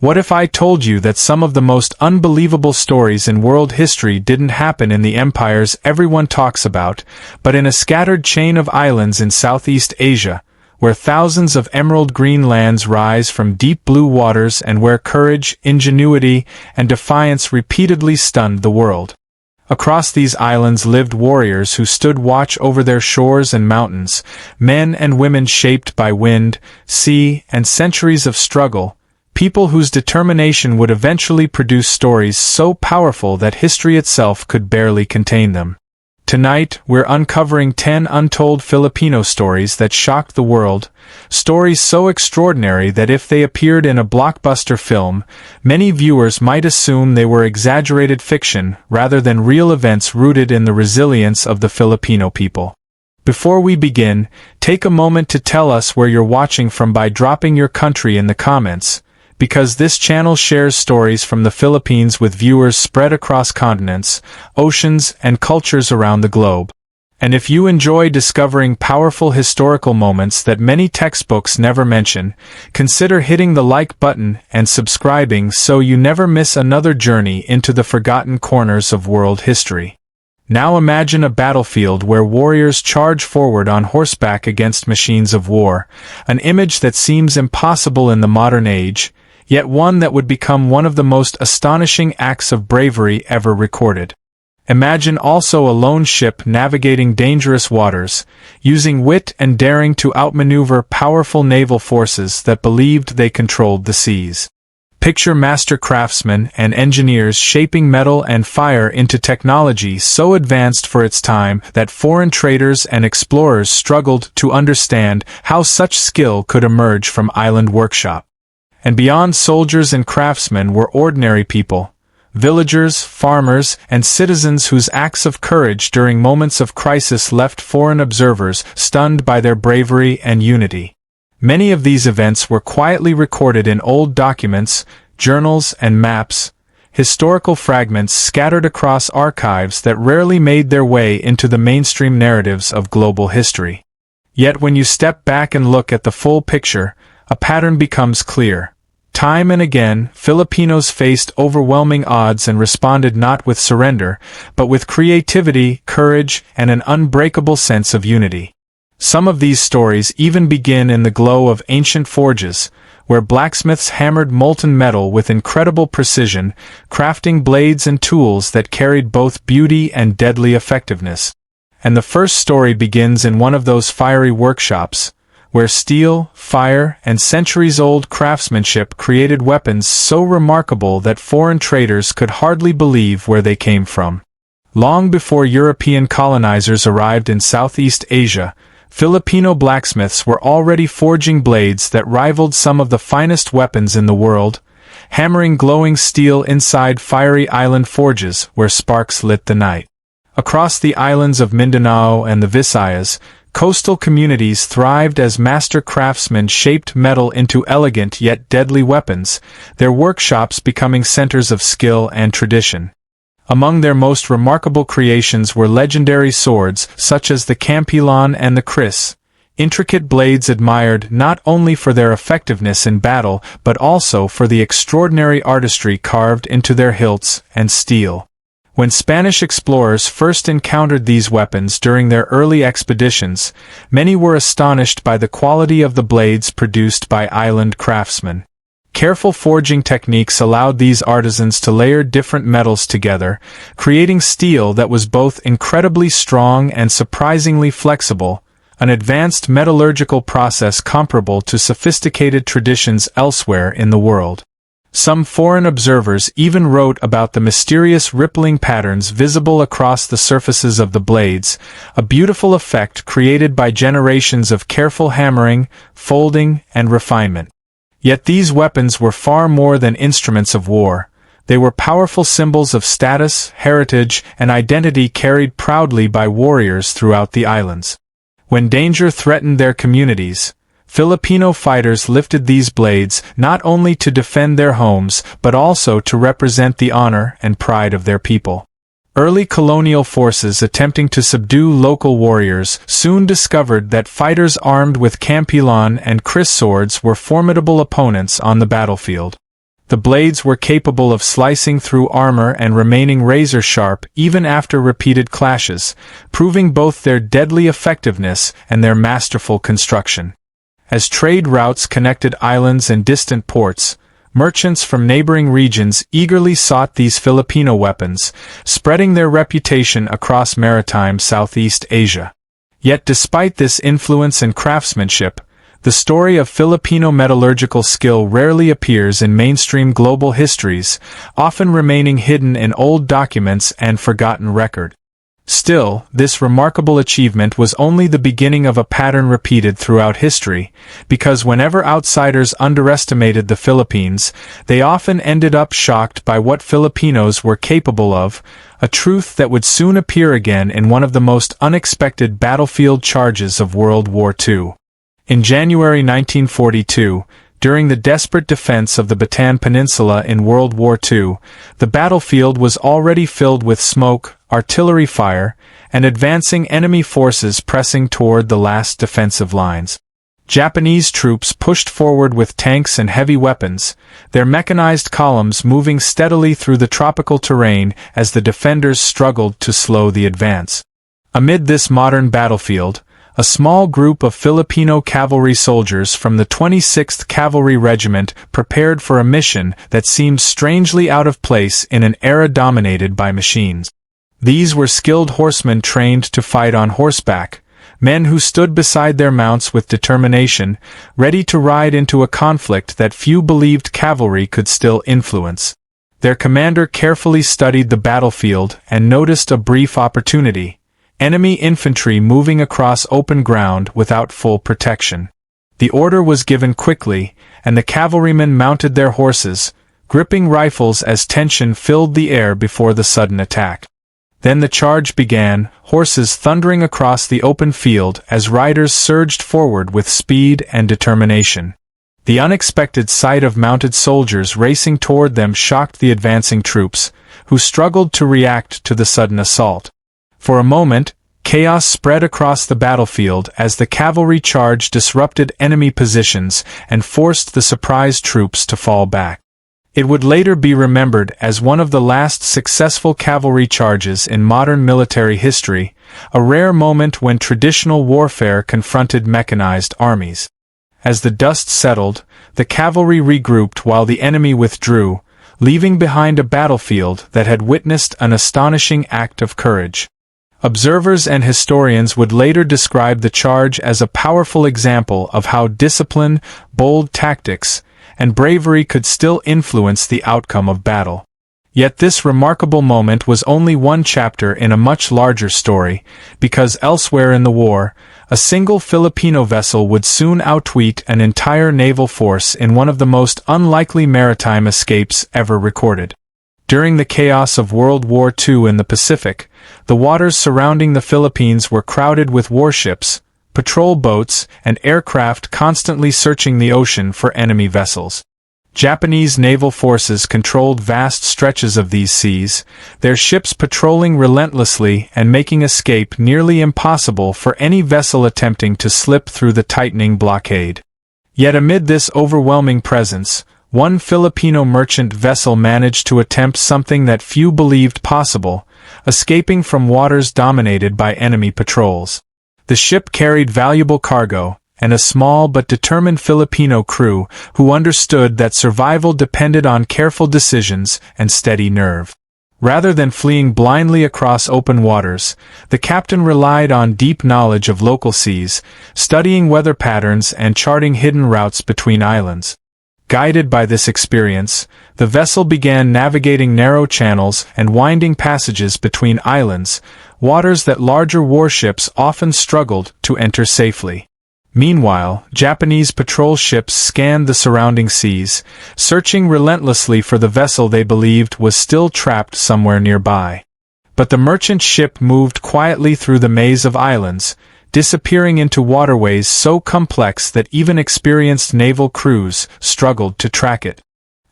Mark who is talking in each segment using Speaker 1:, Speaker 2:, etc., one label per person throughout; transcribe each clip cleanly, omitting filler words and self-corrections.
Speaker 1: What if I told you that some of the most unbelievable stories in world history didn't happen in the empires everyone talks about, but in a scattered chain of islands in Southeast Asia, where thousands of emerald green lands rise from deep blue waters and where courage, ingenuity, and defiance repeatedly stunned the world? Across these islands lived warriors who stood watch over their shores and mountains, men and women shaped by wind, sea, and centuries of struggle, people whose determination would eventually produce stories so powerful that history itself could barely contain them. Tonight, we're uncovering 10 untold Filipino stories that shocked the world, stories so extraordinary that if they appeared in a blockbuster film, many viewers might assume they were exaggerated fiction rather than real events rooted in the resilience of the Filipino people. Before we begin, take a moment to tell us where you're watching from by dropping your country in the comments, because this channel shares stories from the Philippines with viewers spread across continents, oceans, and cultures around the globe. And if you enjoy discovering powerful historical moments that many textbooks never mention, consider hitting the like button and subscribing so you never miss another journey into the forgotten corners of world history. Now imagine a battlefield where warriors charge forward on horseback against machines of war, an image that seems impossible in the modern age, yet one that would become one of the most astonishing acts of bravery ever recorded. Imagine also a lone ship navigating dangerous waters, using wit and daring to outmaneuver powerful naval forces that believed they controlled the seas. Picture master craftsmen and engineers shaping metal and fire into technology so advanced for its time that foreign traders and explorers struggled to understand how such skill could emerge from island workshop. And beyond soldiers and craftsmen were ordinary people, villagers, farmers, and citizens whose acts of courage during moments of crisis left foreign observers stunned by their bravery and unity. Many of these events were quietly recorded in old documents, journals, and maps, historical fragments scattered across archives that rarely made their way into the mainstream narratives of global history. Yet when you step back and look at the full picture, a pattern becomes clear. Time and again, Filipinos faced overwhelming odds and responded not with surrender, but with creativity, courage, and an unbreakable sense of unity. Some of these stories even begin in the glow of ancient forges, where blacksmiths hammered molten metal with incredible precision, crafting blades and tools that carried both beauty and deadly effectiveness. And the first story begins in one of those fiery workshops, where steel, fire, and centuries-old craftsmanship created weapons so remarkable that foreign traders could hardly believe where they came from. Long before European colonizers arrived in Southeast Asia, Filipino blacksmiths were already forging blades that rivaled some of the finest weapons in the world, hammering glowing steel inside fiery island forges where sparks lit the night. Across the islands of Mindanao and the Visayas, coastal communities thrived as master craftsmen shaped metal into elegant yet deadly weapons, their workshops becoming centers of skill and tradition. Among their most remarkable creations were legendary swords such as the campilan and the kris, intricate blades admired not only for their effectiveness in battle but also for the extraordinary artistry carved into their hilts and steel. When Spanish explorers first encountered these weapons during their early expeditions, many were astonished by the quality of the blades produced by island craftsmen. Careful forging techniques allowed these artisans to layer different metals together, creating steel that was both incredibly strong and surprisingly flexible, an advanced metallurgical process comparable to sophisticated traditions elsewhere in the world. Some foreign observers even wrote about the mysterious rippling patterns visible across the surfaces of the blades, a beautiful effect created by generations of careful hammering, folding, and refinement. Yet these weapons were far more than instruments of war. They were powerful symbols of status, heritage, and identity carried proudly by warriors throughout the islands. When danger threatened their communities, Filipino fighters lifted these blades not only to defend their homes but also to represent the honor and pride of their people. Early colonial forces attempting to subdue local warriors soon discovered that fighters armed with campilan and kris swords were formidable opponents on the battlefield. The blades were capable of slicing through armor and remaining razor-sharp even after repeated clashes, proving both their deadly effectiveness and their masterful construction. As trade routes connected islands and distant ports, merchants from neighboring regions eagerly sought these Filipino weapons, spreading their reputation across maritime Southeast Asia. Yet despite this influence and craftsmanship, the story of Filipino metallurgical skill rarely appears in mainstream global histories, often remaining hidden in old documents and forgotten record. Still, this remarkable achievement was only the beginning of a pattern repeated throughout history, because whenever outsiders underestimated the Philippines, they often ended up shocked by what Filipinos were capable of, a truth that would soon appear again in one of the most unexpected battlefield charges of World War II. In January 1942, during the desperate defense of the Bataan Peninsula in World War II, the battlefield was already filled with smoke, artillery fire, and advancing enemy forces pressing toward the last defensive lines. Japanese troops pushed forward with tanks and heavy weapons, their mechanized columns moving steadily through the tropical terrain as the defenders struggled to slow the advance. Amid this modern battlefield, a small group of Filipino cavalry soldiers from the 26th Cavalry Regiment prepared for a mission that seemed strangely out of place in an era dominated by machines. These were skilled horsemen trained to fight on horseback, men who stood beside their mounts with determination, ready to ride into a conflict that few believed cavalry could still influence. Their commander carefully studied the battlefield and noticed a brief opportunity: enemy infantry moving across open ground without full protection. The order was given quickly, and the cavalrymen mounted their horses, gripping rifles as tension filled the air before the sudden attack. Then the charge began, horses thundering across the open field as riders surged forward with speed and determination. The unexpected sight of mounted soldiers racing toward them shocked the advancing troops, who struggled to react to the sudden assault. For a moment, chaos spread across the battlefield as the cavalry charge disrupted enemy positions and forced the surprised troops to fall back. It would later be remembered as one of the last successful cavalry charges in modern military history, a rare moment when traditional warfare confronted mechanized armies. As the dust settled, the cavalry regrouped while the enemy withdrew, leaving behind a battlefield that had witnessed an astonishing act of courage. Observers and historians would later describe the charge as a powerful example of how discipline, bold tactics, and bravery could still influence the outcome of battle. Yet this remarkable moment was only one chapter in a much larger story, because elsewhere in the war, a single Filipino vessel would soon outwit an entire naval force in one of the most unlikely maritime escapes ever recorded. During the chaos of World War II in the Pacific, the waters surrounding the Philippines were crowded with warships, patrol boats, and aircraft constantly searching the ocean for enemy vessels. Japanese naval forces controlled vast stretches of these seas, their ships patrolling relentlessly and making escape nearly impossible for any vessel attempting to slip through the tightening blockade. Yet amid this overwhelming presence, one Filipino merchant vessel managed to attempt something that few believed possible, escaping from waters dominated by enemy patrols. The ship carried valuable cargo, and a small but determined Filipino crew who understood that survival depended on careful decisions and steady nerve. Rather than fleeing blindly across open waters, the captain relied on deep knowledge of local seas, studying weather patterns and charting hidden routes between islands. Guided by this experience, the vessel began navigating narrow channels and winding passages between islands, waters that larger warships often struggled to enter safely. Meanwhile, Japanese patrol ships scanned the surrounding seas, searching relentlessly for the vessel they believed was still trapped somewhere nearby. But the merchant ship moved quietly through the maze of islands, disappearing into waterways so complex that even experienced naval crews struggled to track it.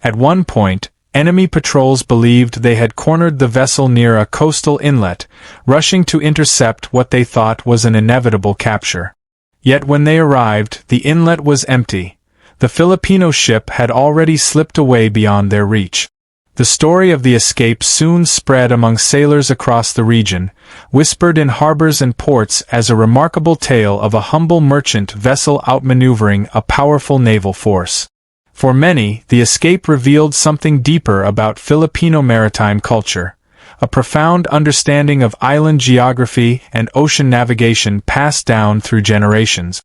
Speaker 1: At one point, enemy patrols believed they had cornered the vessel near a coastal inlet, rushing to intercept what they thought was an inevitable capture. Yet when they arrived, the inlet was empty. The Filipino ship had already slipped away beyond their reach. The story of the escape soon spread among sailors across the region, whispered in harbors and ports as a remarkable tale of a humble merchant vessel outmaneuvering a powerful naval force. For many, the escape revealed something deeper about Filipino maritime culture, a profound understanding of island geography and ocean navigation passed down through generations.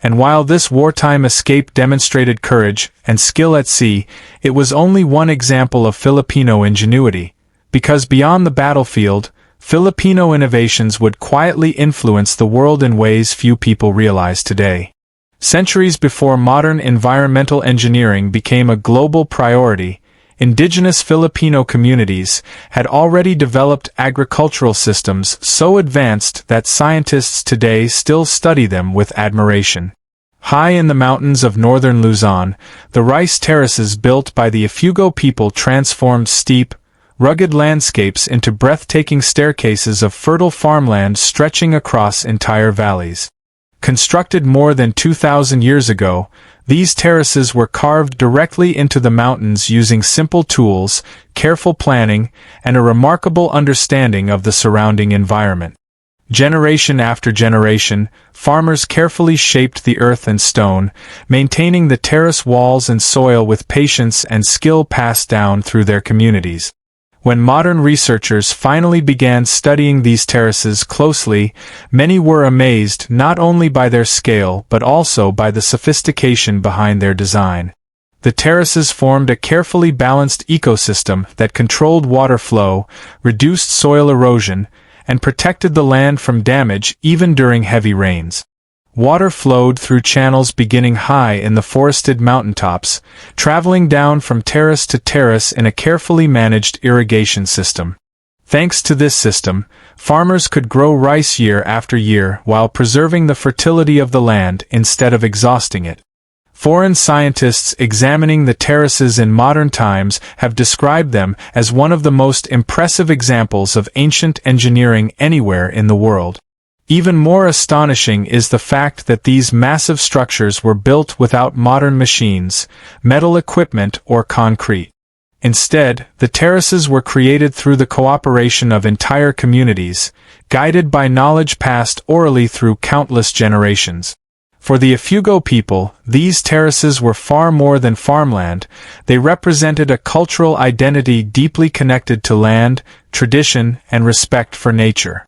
Speaker 1: And while this wartime escape demonstrated courage and skill at sea, it was only one example of Filipino ingenuity, because beyond the battlefield, Filipino innovations would quietly influence the world in ways few people realize today. Centuries before modern environmental engineering became a global priority, indigenous Filipino communities had already developed agricultural systems so advanced that scientists today still study them with admiration. High in the mountains of northern Luzon, the rice terraces built by the Ifugao people transformed steep, rugged landscapes into breathtaking staircases of fertile farmland stretching across entire valleys. Constructed more than 2,000 years ago, these terraces were carved directly into the mountains using simple tools, careful planning, and a remarkable understanding of the surrounding environment. Generation after generation, farmers carefully shaped the earth and stone, maintaining the terrace walls and soil with patience and skill passed down through their communities. When modern researchers finally began studying these terraces closely, many were amazed not only by their scale but also by the sophistication behind their design. The terraces formed a carefully balanced ecosystem that controlled water flow, reduced soil erosion, and protected the land from damage even during heavy rains. Water flowed through channels beginning high in the forested mountaintops, traveling down from terrace to terrace in a carefully managed irrigation system. Thanks to this system, farmers could grow rice year after year while preserving the fertility of the land instead of exhausting it. Foreign scientists examining the terraces in modern times have described them as one of the most impressive examples of ancient engineering anywhere in the world. Even more astonishing is the fact that these massive structures were built without modern machines, metal equipment, or concrete. Instead, the terraces were created through the cooperation of entire communities, guided by knowledge passed orally through countless generations. For the Ifugao people, these terraces were far more than farmland. They represented a cultural identity deeply connected to land, tradition, and respect for nature.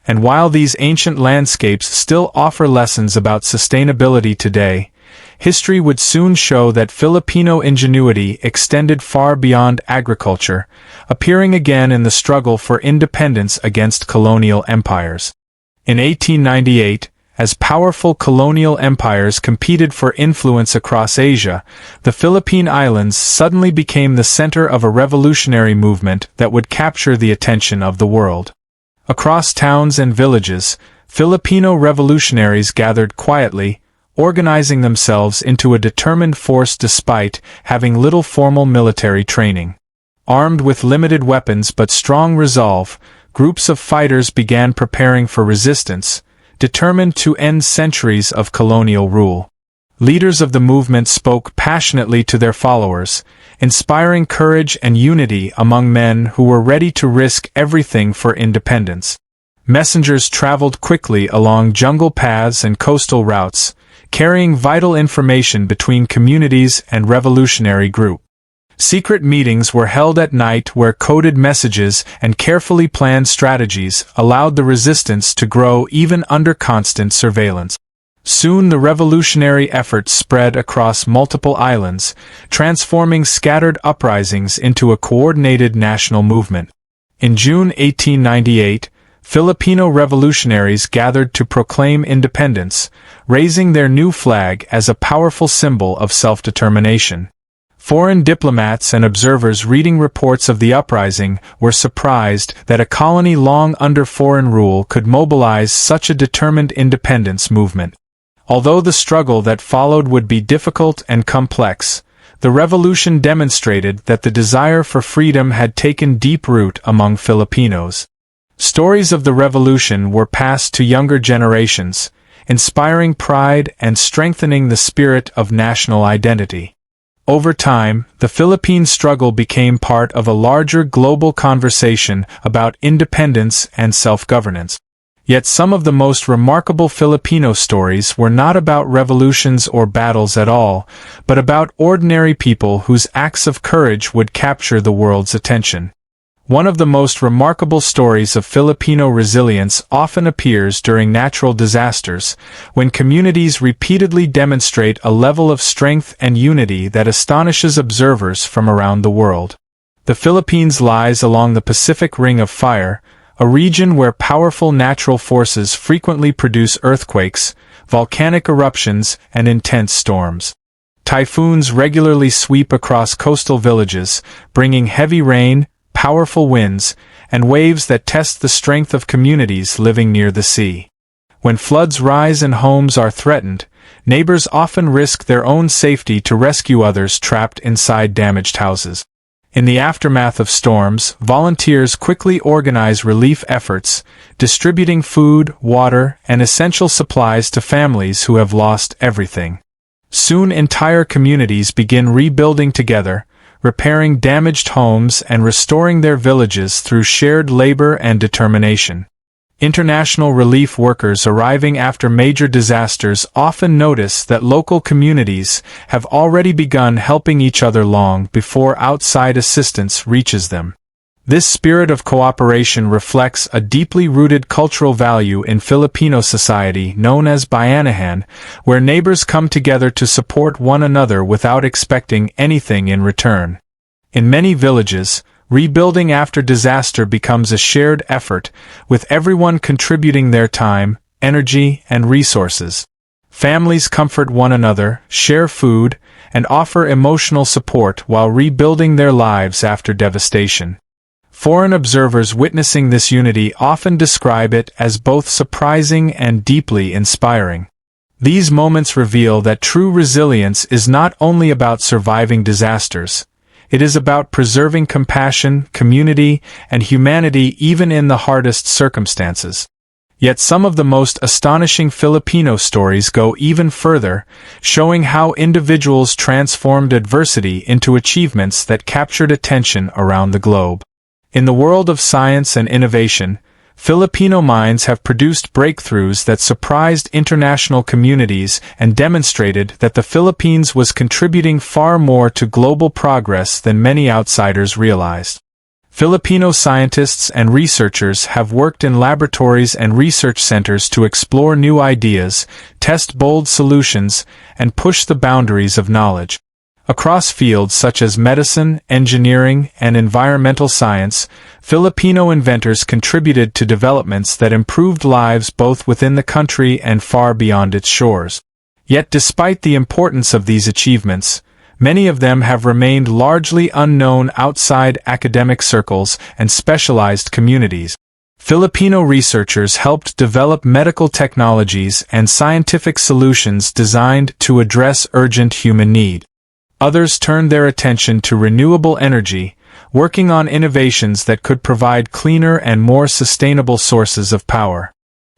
Speaker 1: And while these ancient landscapes still offer lessons about sustainability today, history would soon show that Filipino ingenuity extended far beyond agriculture, appearing again in the struggle for independence against colonial empires. In 1898, as powerful colonial empires competed for influence across Asia, the Philippine Islands suddenly became the center of a revolutionary movement that would capture the attention of the world. Across towns and villages, Filipino revolutionaries gathered quietly, organizing themselves into a determined force despite having little formal military training. Armed with limited weapons but strong resolve, groups of fighters began preparing for resistance, determined to end centuries of colonial rule. Leaders of the movement spoke passionately to their followers, inspiring courage and unity among men who were ready to risk everything for independence. Messengers traveled quickly along jungle paths and coastal routes, carrying vital information between communities and revolutionary groups. Secret meetings were held at night where coded messages and carefully planned strategies allowed the resistance to grow even under constant surveillance. Soon the revolutionary effort spread across multiple islands, transforming scattered uprisings into a coordinated national movement. In June 1898, Filipino revolutionaries gathered to proclaim independence, raising their new flag as a powerful symbol of self-determination. Foreign diplomats and observers reading reports of the uprising were surprised that a colony long under foreign rule could mobilize such a determined independence movement. Although the struggle that followed would be difficult and complex, the revolution demonstrated that the desire for freedom had taken deep root among Filipinos. Stories of the revolution were passed to younger generations, inspiring pride and strengthening the spirit of national identity. Over time, the Philippine struggle became part of a larger global conversation about independence and self-governance. Yet some of the most remarkable Filipino stories were not about revolutions or battles at all, but about ordinary people whose acts of courage would capture the world's attention. One of the most remarkable stories of Filipino resilience often appears during natural disasters, when communities repeatedly demonstrate a level of strength and unity that astonishes observers from around the world. The Philippines lies along the Pacific Ring of Fire, a region where powerful natural forces frequently produce earthquakes, volcanic eruptions, and intense storms. Typhoons regularly sweep across coastal villages, bringing heavy rain, powerful winds, and waves that test the strength of communities living near the sea. When floods rise and homes are threatened, neighbors often risk their own safety to rescue others trapped inside damaged houses. In the aftermath of storms, volunteers quickly organize relief efforts, distributing food, water, and essential supplies to families who have lost everything. Soon entire communities begin rebuilding together, repairing damaged homes and restoring their villages through shared labor and determination. International relief workers arriving after major disasters often notice that local communities have already begun helping each other long before outside assistance reaches them. This spirit of cooperation reflects a deeply rooted cultural value in Filipino society known as Bayanihan, where neighbors come together to support one another without expecting anything in return. In many villages, rebuilding after disaster becomes a shared effort, with everyone contributing their time, energy, and resources. Families comfort one another, share food, and offer emotional support while rebuilding their lives after devastation. Foreign observers witnessing this unity often describe it as both surprising and deeply inspiring. These moments reveal that true resilience is not only about surviving disasters. It is about preserving compassion, community, and humanity even in the hardest circumstances. Yet some of the most astonishing Filipino stories go even further, showing how individuals transformed adversity into achievements that captured attention around the globe. In the world of science and innovation, Filipino minds have produced breakthroughs that surprised international communities and demonstrated that the Philippines was contributing far more to global progress than many outsiders realized. Filipino scientists and researchers have worked in laboratories and research centers to explore new ideas, test bold solutions, and push the boundaries of knowledge. Across fields such as medicine, engineering, and environmental science, Filipino inventors contributed to developments that improved lives both within the country and far beyond its shores. Yet despite the importance of these achievements, many of them have remained largely unknown outside academic circles and specialized communities. Filipino researchers helped develop medical technologies and scientific solutions designed to address urgent human need. Others turned their attention to renewable energy, working on innovations that could provide cleaner and more sustainable sources of power.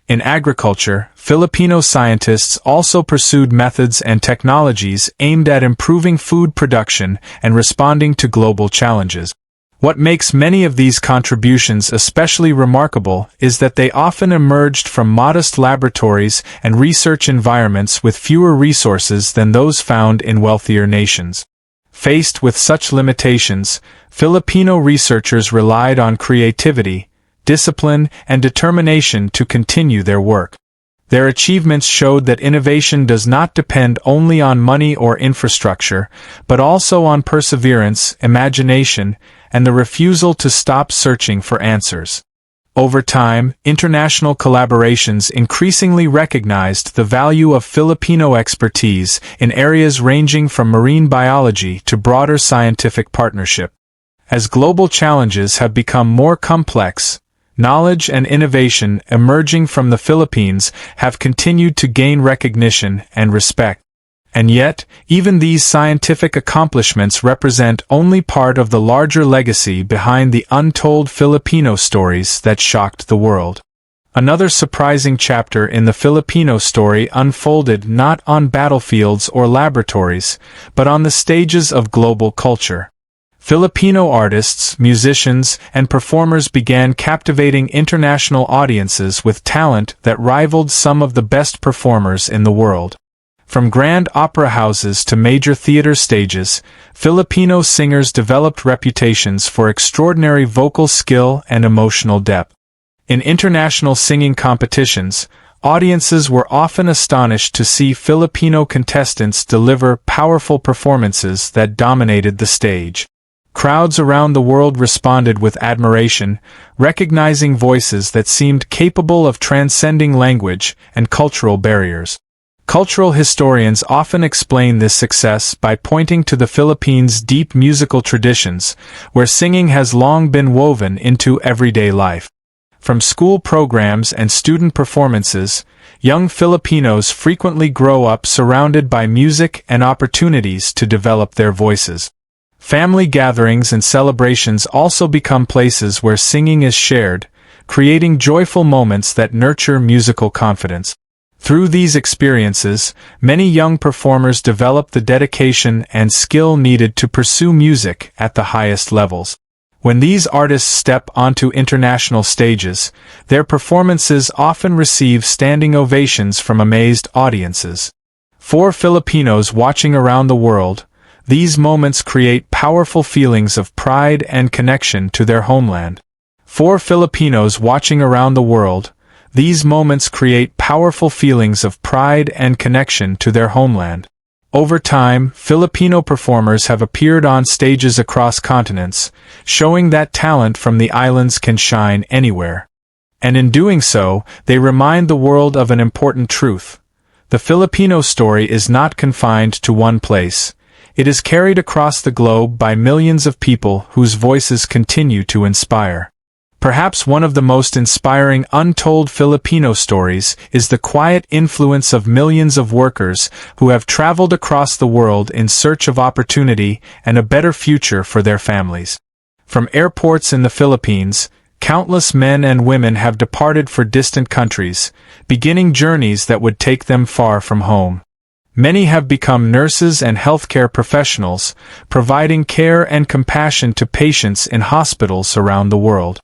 Speaker 1: In agriculture, Filipino scientists also pursued methods and technologies aimed at improving food production and responding to global challenges. What makes many of these contributions especially remarkable is that they often emerged from modest laboratories and research environments with fewer resources than those found in wealthier nations. Faced with such limitations, Filipino researchers relied on creativity, discipline, and determination to continue their work. Their achievements showed that innovation does not depend only on money or infrastructure, but also on perseverance, imagination, and the refusal to stop searching for answers. Over time, international collaborations increasingly recognized the value of Filipino expertise in areas ranging from marine biology to broader scientific partnership. As global challenges have become more complex, knowledge and innovation emerging from the Philippines have continued to gain recognition and respect. And yet, even these scientific accomplishments represent only part of the larger legacy behind the untold Filipino stories that shocked the world. Another surprising chapter in the Filipino story unfolded not on battlefields or laboratories, but on the stages of global culture. Filipino artists, musicians, and performers began captivating international audiences with talent that rivaled some of the best performers in the world. From grand opera houses to major theater stages, Filipino singers developed reputations for extraordinary vocal skill and emotional depth. In international singing competitions, audiences were often astonished to see Filipino contestants deliver powerful performances that dominated the stage. Crowds around the world responded with admiration, recognizing voices that seemed capable of transcending language and cultural barriers. Cultural historians often explain this success by pointing to the Philippines' deep musical traditions, where singing has long been woven into everyday life. From school programs and student performances, young Filipinos frequently grow up surrounded by music and opportunities to develop their voices. Family gatherings and celebrations also become places where singing is shared, creating joyful moments that nurture musical confidence. Through these experiences, many young performers develop the dedication and skill needed to pursue music at the highest levels. When these artists step onto international stages, their performances often receive standing ovations from amazed audiences. For Filipinos watching around the world, these moments create powerful feelings of pride and connection to their homeland. For Filipinos watching around the world, these moments create powerful feelings of pride and connection to their homeland. Over time, Filipino performers have appeared on stages across continents, showing that talent from the islands can shine anywhere. And in doing so, they remind the world of an important truth. The Filipino story is not confined to one place. It is carried across the globe by millions of people whose voices continue to inspire. Perhaps one of the most inspiring untold Filipino stories is the quiet influence of millions of workers who have traveled across the world in search of opportunity and a better future for their families. From airports in the Philippines, countless men and women have departed for distant countries, beginning journeys that would take them far from home. Many have become nurses and healthcare professionals, providing care and compassion to patients in hospitals around the world.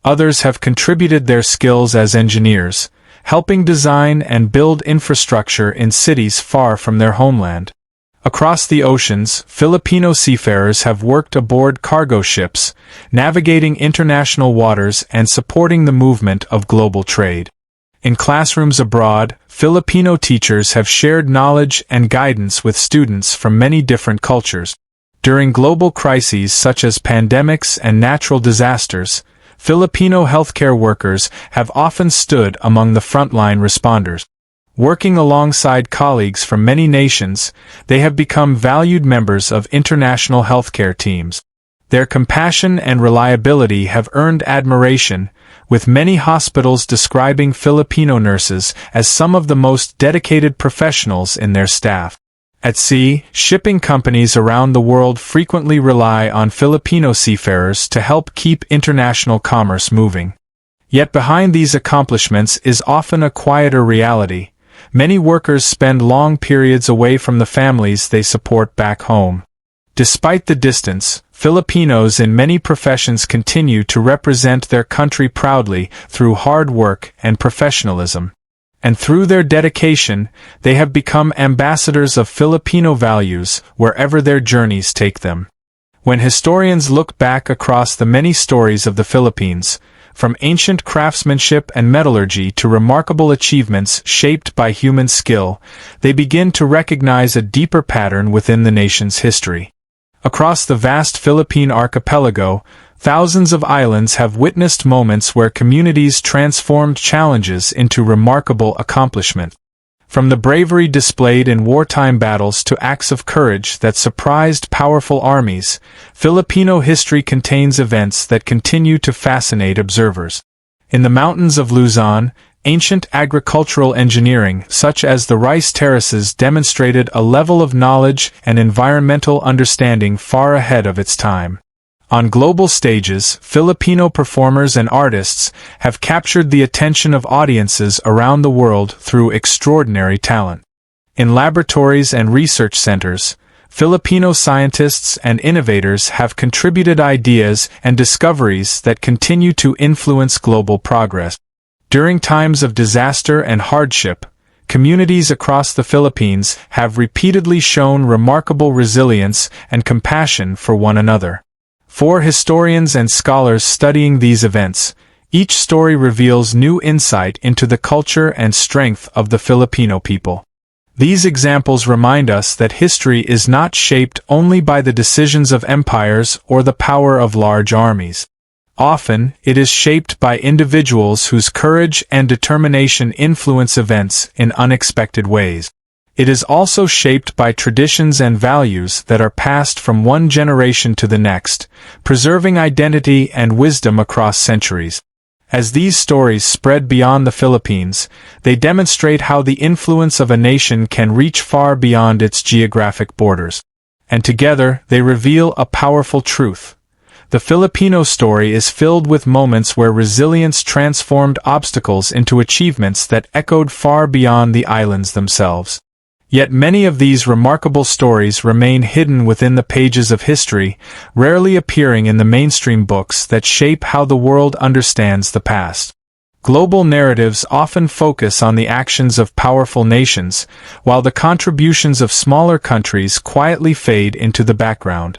Speaker 1: Others have contributed their skills as engineers, helping design and build infrastructure in cities far from their homeland. Across the oceans, Filipino seafarers have worked aboard cargo ships, navigating international waters and supporting the movement of global trade. In classrooms abroad, Filipino teachers have shared knowledge and guidance with students from many different cultures. During global crises such as pandemics and natural disasters, Filipino healthcare workers have often stood among the frontline responders. Working alongside colleagues from many nations, they have become valued members of international healthcare teams. Their compassion and reliability have earned admiration, with many hospitals describing Filipino nurses as some of the most dedicated professionals in their staff. At sea, shipping companies around the world frequently rely on Filipino seafarers to help keep international commerce moving. Yet behind these accomplishments is often a quieter reality. Many workers spend long periods away from the families they support back home. Despite the distance, Filipinos in many professions continue to represent their country proudly through hard work and professionalism. And through their dedication, they have become ambassadors of Filipino values wherever their journeys take them. When historians look back across the many stories of the Philippines, from ancient craftsmanship and metallurgy to remarkable achievements shaped by human skill, they begin to recognize a deeper pattern within the nation's history. Across the vast Philippine archipelago, thousands of islands have witnessed moments where communities transformed challenges into remarkable accomplishment. From the bravery displayed in wartime battles to acts of courage that surprised powerful armies, Filipino history contains events that continue to fascinate observers. In the mountains of Luzon, ancient agricultural engineering, such as the rice terraces, demonstrated a level of knowledge and environmental understanding far ahead of its time. On global stages, Filipino performers and artists have captured the attention of audiences around the world through extraordinary talent. In laboratories and research centers, Filipino scientists and innovators have contributed ideas and discoveries that continue to influence global progress. During times of disaster and hardship, communities across the Philippines have repeatedly shown remarkable resilience and compassion for one another. For historians and scholars studying these events, each story reveals new insight into the culture and strength of the Filipino people. These examples remind us that history is not shaped only by the decisions of empires or the power of large armies. Often, it is shaped by individuals whose courage and determination influence events in unexpected ways. It is also shaped by traditions and values that are passed from one generation to the next, preserving identity and wisdom across centuries. As these stories spread beyond the Philippines, they demonstrate how the influence of a nation can reach far beyond its geographic borders. And together, they reveal a powerful truth. The Filipino story is filled with moments where resilience transformed obstacles into achievements that echoed far beyond the islands themselves. Yet many of these remarkable stories remain hidden within the pages of history, rarely appearing in the mainstream books that shape how the world understands the past. Global narratives often focus on the actions of powerful nations, while the contributions of smaller countries quietly fade into the background.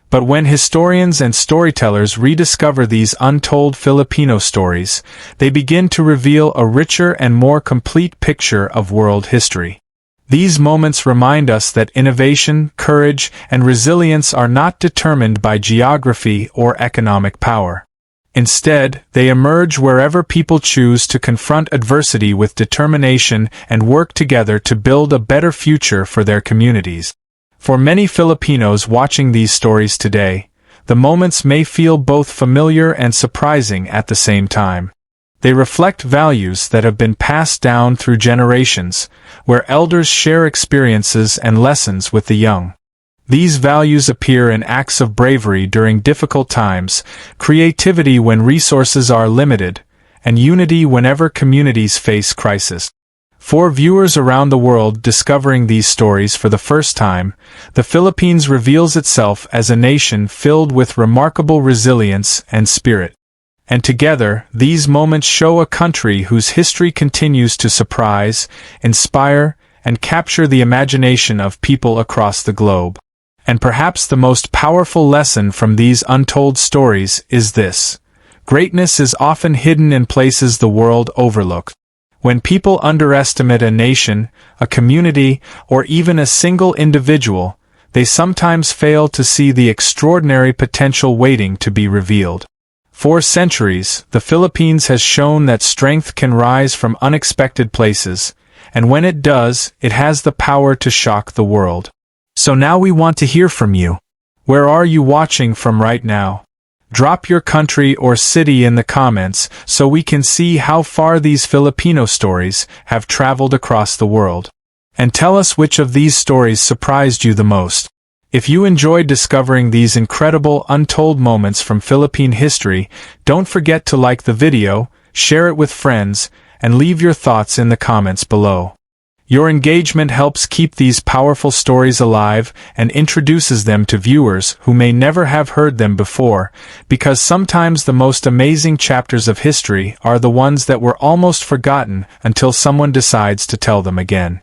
Speaker 1: But when historians and storytellers rediscover these untold Filipino stories, they begin to reveal a richer and more complete picture of world history. These moments remind us that innovation, courage, and resilience are not determined by geography or economic power. Instead, they emerge wherever people choose to confront adversity with determination and work together to build a better future for their communities. For many Filipinos watching these stories today, the moments may feel both familiar and surprising at the same time. They reflect values that have been passed down through generations, where elders share experiences and lessons with the young. These values appear in acts of bravery during difficult times, creativity when resources are limited, and unity whenever communities face crisis. For viewers around the world discovering these stories for the first time, the Philippines reveals itself as a nation filled with remarkable resilience and spirit. And together, these moments show a country whose history continues to surprise, inspire, and capture the imagination of people across the globe. And perhaps the most powerful lesson from these untold stories is this: greatness is often hidden in places the world overlooks. When people underestimate a nation, a community, or even a single individual, they sometimes fail to see the extraordinary potential waiting to be revealed. For centuries, the Philippines has shown that strength can rise from unexpected places, and when it does, it has the power to shock the world. So now we want to hear from you. Where are you watching from right now? Drop your country or city in the comments so we can see how far these Filipino stories have traveled across the world. And tell us which of these stories surprised you the most. If you enjoyed discovering these incredible untold moments from Philippine history, don't forget to like the video, share it with friends, and leave your thoughts in the comments below. Your engagement helps keep these powerful stories alive and introduces them to viewers who may never have heard them before, because sometimes the most amazing chapters of history are the ones that were almost forgotten until someone decides to tell them again.